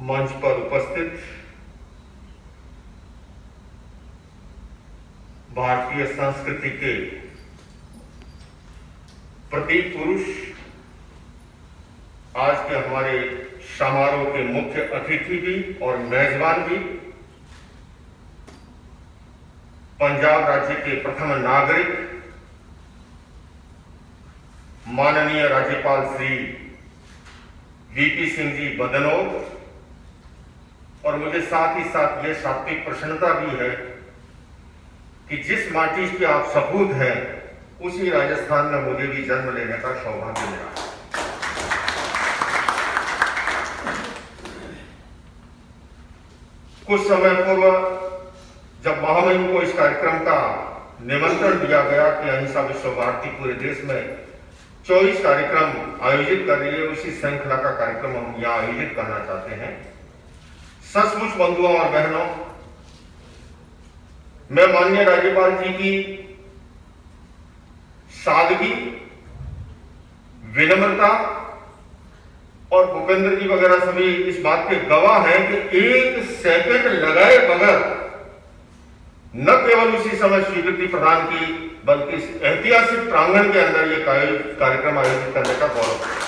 मंच पर उपस्थित भारतीय संस्कृति के प्रतीक पुरुष, आज के हमारे समारोह के मुख्य अतिथि भी और मेजबान भी, पंजाब राज्य के प्रथम नागरिक माननीय राज्यपाल श्री वीपी सिंह जी बदनौर, और मुझे साथ ही साथ यह सात्विक प्रसन्नता भी है कि जिस माटी के आप सपूत हैं उसी राजस्थान में मुझे भी जन्म लेने का सौभाग्य मिला। कुछ समय पूर्व जब महामहिम को इस कार्यक्रम का निमंत्रण दिया गया कि अहिंसा विश्व भारती पूरे देश में 24 कार्यक्रम आयोजित कर रही है, उसी श्रृंखला का कार्यक्रम हम यहां आयोजित करना चाहते हैं। सचमुच बंधुओं और बहनों, मैं माननीय राज्यपाल जी की सादगी, विनम्रता और भूपेंद्र जी वगैरह सभी इस बात के गवाह हैं कि एक सेकंड लगाए बगैर न केवल उसी समय स्वीकृति प्रदान की, बल्कि इस ऐतिहासिक प्रांगण के अंदर यह कार्यक्रम आयोजित करने का गौरव है।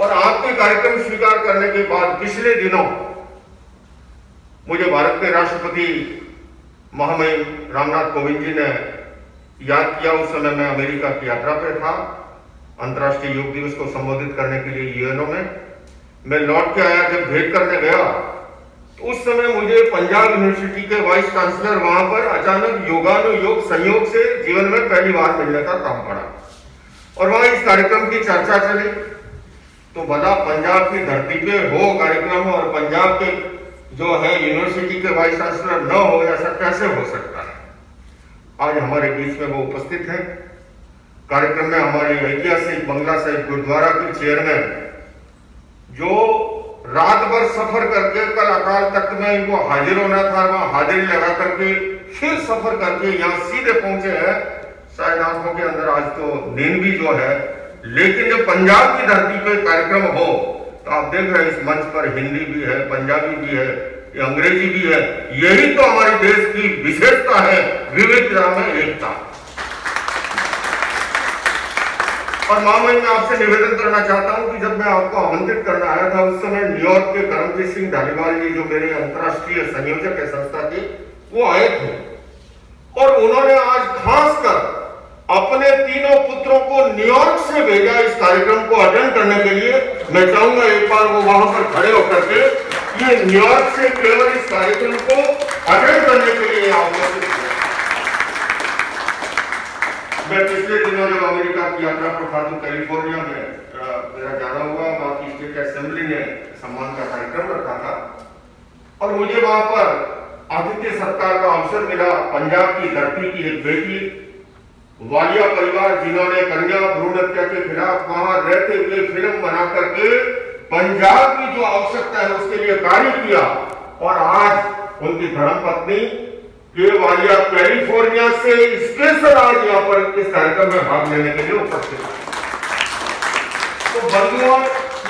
और आपके कार्यक्रम स्वीकार करने के बाद पिछले दिनों मुझे भारत के राष्ट्रपति महामहिम रामनाथ कोविंद जी ने याद किया। उस समय मैं अमेरिका की यात्रा पर था, अंतर्राष्ट्रीय योग दिवस को संबोधित करने के लिए यूएनओ में। मैं लौट के आया, जब भेंट करने गया तो उस समय मुझे पंजाब यूनिवर्सिटी के वाइस चांसलर वहां पर अचानक योगानुयोग संयोग से जीवन में पहली बार मिलने का काम पड़ा, और वहां इस कार्यक्रम की चर्चा चली। तो भला पंजाब की धरती पे हो कार्यक्रम और पंजाब के जो है यूनिवर्सिटी के वाइस चांसलर न हो, ऐसा कैसे हो सकता है? आज हमारे बीच में वो उपस्थित हैं। कार्यक्रम में हमारे ऐतिहासिक बंगला साहिब गुरुद्वारा के चेयरमैन, जो रात भर सफर करके कल अकाल तख्त में इनको हाजिर होना था, वहां हाजिरी लगा करके फिर सफर करके यहां सीधे पहुंचे हैं। शायद आंखों के अंदर आज तो नींद भी जो है, लेकिन जब पंजाब की धरती पे कार्यक्रम हो तो आप देख रहे हैं इस मंच पर हिंदी भी है, पंजाबी भी है, अंग्रेजी भी है। यही तो हमारे देश की विशेषता है, विविधता में एकता। और महामहिम, मैं आपसे निवेदन करना चाहता हूं कि जब मैं आपको आमंत्रित करना आया था उस समय न्यूयॉर्क के करमजीत सिंह धालीवाल जी, जो मेरे अंतर्राष्ट्रीय संयोजक है संस्था के, वो आए थे और उन्होंने आज खासकर अपने तीनों पुत्रों को न्यूयॉर्क से भेजा इस कार्यक्रम को अटेंड करने के लिए। मैं चाहूंगा एक बार वो वहां पर खड़े होकर के ये न्यूयॉर्क से केवल इस कार्यक्रम को अटेंड करने के लिए आए। मैं पिछले दिनों जब अमेरिका की यात्रा पर था तो कैलिफोर्निया में मेरा जाना हुआ, वहां की स्टेट असेंबली ने सम्मान का कार्यक्रम रखा था और मुझे वहां पर आतिथ्य सत्कार का अवसर मिला। पंजाब की धरती की एक बेटी वालिया परिवार, जिन्होंने कन्या भ्रूण हत्या के खिलाफ वहां रहते हुए फिल्म बना करके पंजाब की जो आवश्यकता है उसके लिए कार्य किया, और आज उनकी धर्मपत्नी के वालिया कैलिफोर्निया से स्पेशल आज यहाँ पर इस कार्यक्रम में भाग लेने के लिए उपस्थित है। तो बंधुओं,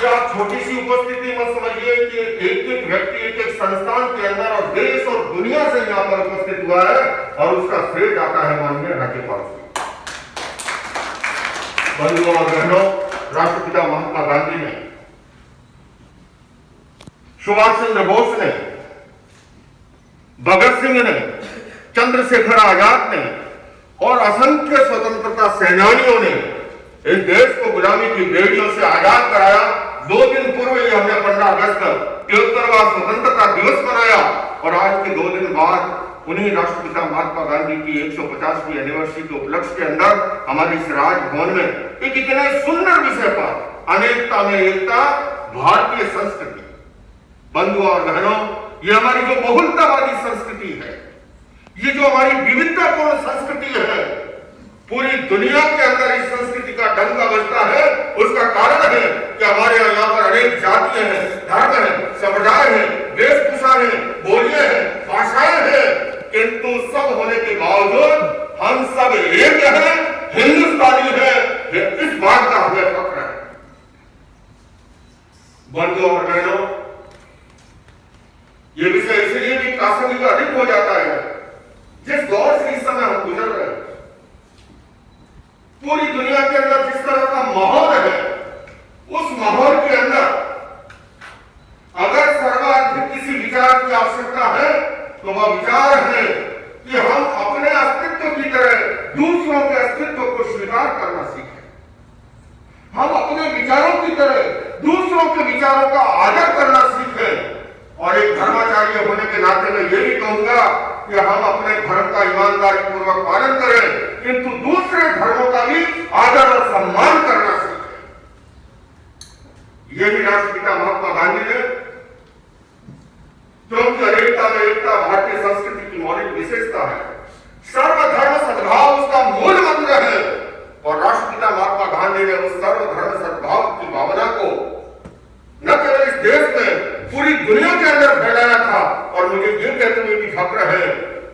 ये आप छोटी सी उपस्थिति मत समझिए कि एक एक व्यक्ति एक एक संस्थान के अंदर और देश और दुनिया से यहाँ पर उपस्थित हुआ है, और उसका श्रेय जाता है माननीय राज्यपाल से। बंधुओं और बहनों, राष्ट्रपिता महात्मा गांधी ने, सुभाष चंद्र बोस ने, भगत सिंह ने, चंद्रशेखर आजाद ने और असंख्य स्वतंत्रता सेनानियों ने इस देश को गुलामी की बेड़ियों से आजाद कराया। 2 दिन पूर्व ही हमने 15 अगस्त 73वां स्वतंत्रता दिवस मनाया, और आज के 2 दिन बाद उन्हीं राष्ट्रपिता महात्मा गांधी की 150वीं एनिवर्सरी के उपलक्ष्य के अंदर हमारे इस राजभवन में एक इतने सुंदर विषय पर, अनेकता में एकता, भारतीय संस्कृति। बंधुओं और बहनों, ये हमारी जो बहुलतावादी संस्कृति है, ये जो हमारी विविधतापूर्ण संस्कृति है, पूरी दुनिया के अंदर इस संस्कृति का डंका बजता है। उसका कारण है कि हमारे यहाँ पर अनेक जातियां हैं, धर्म है, संप्रदाय है, वेशभूषा है, बोलियां हैं, भाषाएं हैं, किंतु सब होने के बावजूद हम सब एक हैं, हिंदुस्तानी हैं। इस बात का हमें फक्र है। बंधुओं और बहनों, ये विषय इसलिए भी प्रासंगिक अधिक हो जाता है जिस दौर से इस समय हम गुजर रहे हैं। पूरी दुनिया के अंदर जिस तरह का माहौल है, उस माहौल के अंदर अगर सर्वाधिक किसी विचार की आवश्यकता है तो वह विचार है कि हम अपने अस्तित्व की तरह दूसरों के अस्तित्व को स्वीकार करना सीखें। हम अपने विचारों की तरह दूसरों के विचारों का आदर करना सीखें। और एक धर्माचार्य होने के नाते मैं ये भी कहूंगा कि हम अपने धर्म का ईमानदारी पूर्वक पालन करें, किंतु दूसरे धर्मों का भी आदर और सम्मान करना सीखें। ये भी राष्ट्रपिता महात्मा गांधी ने, क्योंकि अनेकता में एकता भारतीय संस्कृति की मौलिक विशेषता है, सर्वधर्म सद्भाव उसका मूल मंत्र है। और राष्ट्रपिता महात्मा गांधी ने उस सर्वधर्म सद्भाव की भावना को न केवल इस देश में, पूरी दुनिया के अंदर फैलाया था। और मुझे ये कहते हुए भी फक्र है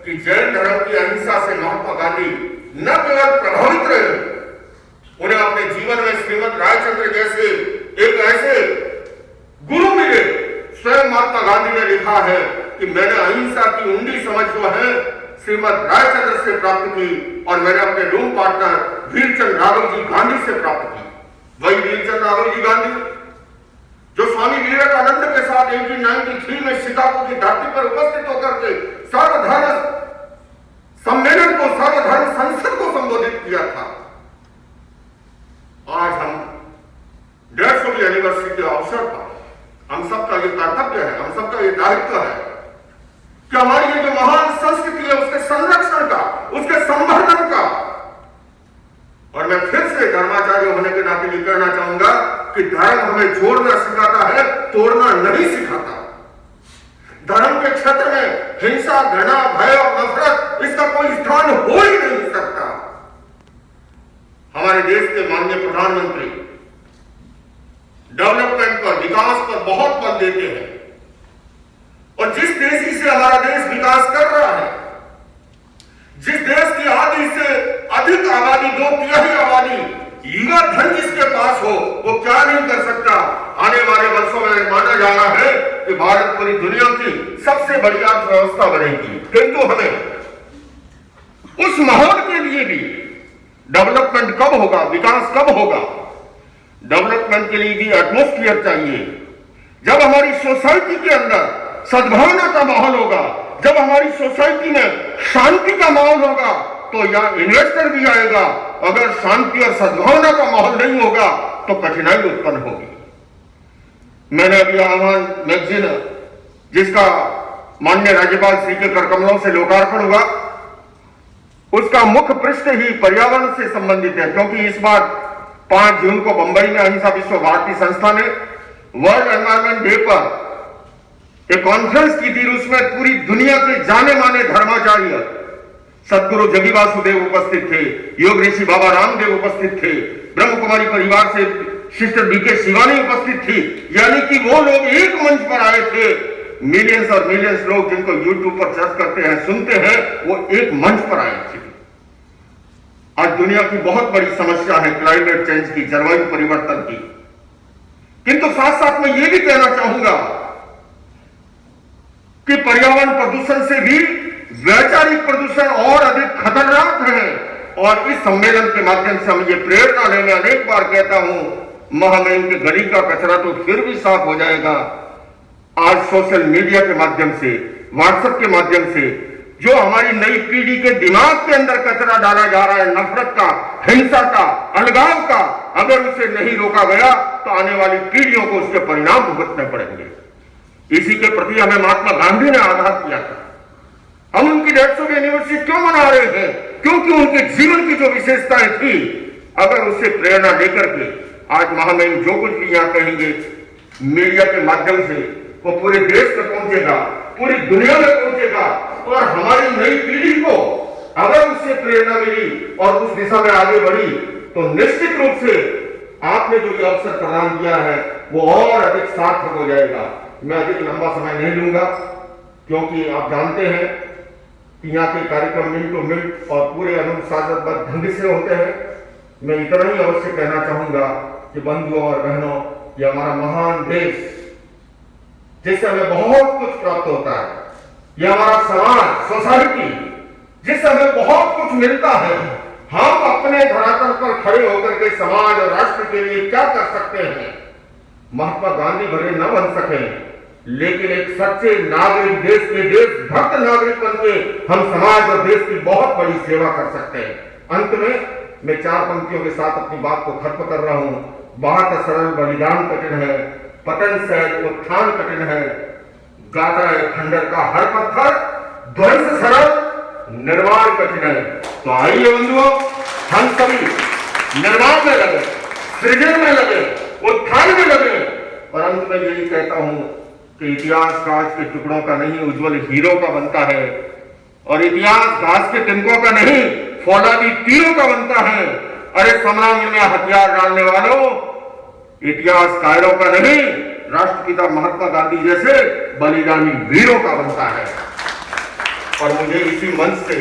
कि जैन धर्म की अहिंसा से महात्मा गांधी न केवल प्रभावित रहे, उन्हें अपने जीवन में श्रीमद रायचंद्र जैसे एक ऐसे गुरु मिले। स्वयं महात्मा गांधी ने लिखा है कि मैंने अहिंसा की ऊंडी समझ जो है श्रीमद रायचंद्र से प्राप्त की, और मैंने अपने रूम पार्टनर वीरचंद राघव जी गांधी से प्राप्त की। वही वीरचंद राघव जी गांधी जो स्वामी विवेकानंद के साथ 1893 में शिकागो की धरती पर उपस्थित होकर के सर्वधर्म सम्मेलन को, सर्वधर्म संसद को संबोधित किया था। आज हम 150वीं एनिवर्सरी के अवसर पर हम सबका ये कर्तव्य है, हम सबका ये दायित्व है कि हमारी ये जो महान संस्कृति है उसके संरक्षण का, उसके संवर्धन का। और मैं फिर से धर्माचार्य होने के नाते ये कहना चाहूंगा कि धर्म हमें जोड़ना सिखाता है, तोड़ना नहीं सिखाता। धर्म के क्षेत्र में हिंसा, घृणा, भय और नफरत इसका कोई स्थान हो ही नहीं सकता। हमारे देश के माननीय प्रधानमंत्री डेवलपमेंट पर, विकास पर बहुत बल देते हैं, और जिस तेजी से हमारा देश विकास कर रहा है, जिस देश की आधी से अधिक आबादी, 2/3 आबादी युवा धन जिसके पास हो, वो क्या नहीं कर सकता। आने वाले वर्षों में माना जा रहा है कि भारत पूरी दुनिया की सबसे बड़ी अर्थव्यवस्था बनेगी। किंतु हमें उस माहौल के लिए भी डेवलपमेंट कब होगा, विकास कब होगा, डेवलपमेंट के लिए भी एटमॉस्फेयर चाहिए। जब हमारी सोसाइटी के अंदर सद्भावना का माहौल होगा, जब हमारी सोसाइटी में शांति का माहौल होगा, तो यहाँ इन्वेस्टर भी आएगा। अगर शांति और सद्भावना का माहौल नहीं होगा तो कठिनाई उत्पन्न होगी। मैंने अभी आह्वान मैगजीन, जिसका माननीय राज्यपाल श्री के कर कमलों से लोकार्पण हुआ, उसका मुख्य पृष्ठ ही पर्यावरण से संबंधित है, क्योंकि इस बार 5 जून को बंबई में अहिंसा विश्व भारती संस्था ने वर्ल्ड एनवायरमेंट डे पर एक कॉन्फ्रेंस की थी। उसमें पूरी दुनिया के जाने माने धर्माचार्य सदगुरु जगी वासुदेव उपस्थित थे, योग ऋषि बाबा रामदेव उपस्थित थे, ब्रह्म कुमारी परिवार से सिस्टर बीके शिवानी उपस्थित थी। यानी कि वो लोग एक मंच पर आए थे। मिलियंस और मिलियंस लोग जिनको यूट्यूब पर सर्च करते हैं, सुनते हैं, वो एक मंच पर आए थे। आज दुनिया की बहुत बड़ी समस्या है क्लाइमेट चेंज की, जलवायु परिवर्तन की। किंतु साथ साथ मैं ये भी कहना चाहूंगा कि पर्यावरण प्रदूषण से भी वैचारिक प्रदूषण और अधिक खतरनाक है। और इस सम्मेलन के माध्यम से हम ये प्रेरणा लेने अनेक बार कहता हूं, महामहिम के गली का कचरा तो फिर भी साफ हो जाएगा। आज सोशल मीडिया के माध्यम से, व्हाट्सएप के माध्यम से जो हमारी नई पीढ़ी के दिमाग के अंदर कचरा डाला जा रहा है, नफरत का, हिंसा का, अलगाव का, अगर उसे नहीं रोका गया तो आने वाली पीढ़ियों को उसके परिणाम भुगतने पड़ेंगे। इसी के प्रति हमें महात्मा गांधी ने आघात किया था। हम उनकी 150वीं एनिवर्सरी क्यों मना रहे हैं? क्योंकि उनके जीवन की जो विशेषताएं थी, अगर उससे प्रेरणा लेकर के आज महामहिम जो कुछ भी यहाँ कहेंगे मीडिया के माध्यम से, वो पूरे देश में पहुंचेगा, पूरी दुनिया में पहुंचेगा। और हमारी नई पीढ़ी को अगर उससे प्रेरणा मिली और उस दिशा में आगे बढ़ी तो निश्चित रूप से आपने जो ये अवसर प्रदान किया है वो और अधिक सार्थक हो जाएगा। मैं अधिक लंबा समय नहीं लूंगा, क्योंकि आप जानते हैं कि यहाँ के कार्यक्रम मिनट टू मिनट और पूरे अनुशासनबद्ध ढंग से होते हैं। मैं इतना ही अवश्य कहना चाहूंगा कि बंधुओं और बहनों, ये हमारा महान देश जिससे हमें बहुत कुछ प्राप्त होता है, ये हमारा समाज, सोसाइटी जिससे हमें बहुत कुछ मिलता है। हम अपने धरातल पर खड़े होकर के समाज और राष्ट्र के लिए क्या कर सकते हैं? महात्मा गांधी भले न बन सके, लेकिन एक सच्चे नागरिक, देश के देशभक्त नागरिक बन के हम समाज और देश की बहुत बड़ी सेवा कर सकते हैं। अंत में मैं 4 पंक्तियों के साथ अपनी बात को खत्म कर रहा हूं। बात सरल बलिदान कठिन है, पतन सहज उत्थान कठिन है, गाता है खंडर का हर पत्थर, ध्वंस सरल निर्माण कठिन है। तो आइए बंधुओं, हम सभी निर्माण में लगे, सृजन में लगे, उत्थान में लगे। और अंत में यही कहता हूं कि इतिहास कांच के टुकड़ों का नहीं, उज्जवल हीरो का बनता है। और इतिहास घास के तिनकों का नहीं, फौलादी तीरों का बनता है। अरे संग्राम में हथियार डालने वालों, इतिहास कायरों का नहीं, राष्ट्रपिता महात्मा गांधी जैसे बलिदानी वीरों का बनता है। और मुझे इसी मंच से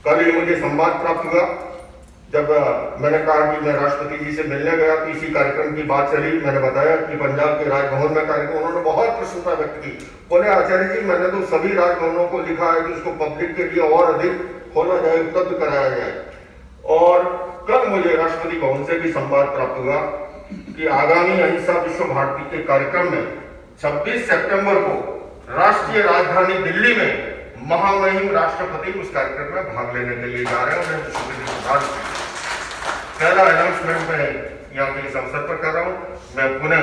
कल ही मुझे संवाद प्राप्त हुआ। जब मैंने कहा कि मैं राष्ट्रपति जी से मिलने गया तो इसी कार्यक्रम की बात चली। मैंने बताया कि पंजाब के राजभवन में कार्यक्रम, उन्होंने बहुत प्रसन्नता व्यक्त की। बोले आचार्य जी, मैंने तो सभी राजभवनों को लिखा है कि उसको पब्लिक के लिए और अधिक खोला जाए, उपलब्ध कराया जाए। और कल मुझे राष्ट्रपति भवन से भी संवाद प्राप्त हुआ कि आगामी अहिंसा विश्व भारती के कार्यक्रम में 26 सितंबर को राष्ट्रीय राजधानी दिल्ली में महामहिम राष्ट्रपति उस कार्यक्रम में भाग लेने के लिए जा रहे हैं। उन्हें शुभकामनाएं। पहला अनाउंसमेंट मैं यहाँ के इस अवसर पर कर रहा हूँ। मैं पुनः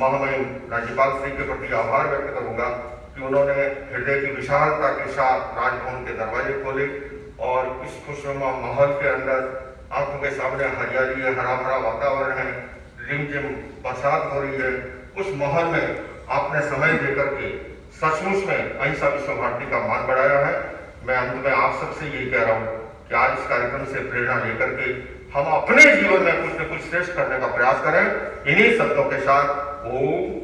महामहिम राज्यपाल श्री के प्रति आभार व्यक्त करूंगा कि उन्होंने हृदय की विशालता के साथ राजभवन के दरवाजे खोले और इस खुशनुमा माहौल के अंदर आंखों के सामने हरियाली है, हरा भरा वातावरण है, रिमझिम बरसात हो रही है, उस माहौल में आपने समय देकर के सचमुच में अहिंसा विश्व भारती का मान बढ़ाया है। मैं अंत में आप सबसे यही कह रहा हूँ कि आज इस कार्यक्रम से प्रेरणा लेकर के हम अपने जीवन में कुछ न कुछ श्रेष्ठ करने का प्रयास करें। इन्हीं शब्दों के साथ ओम।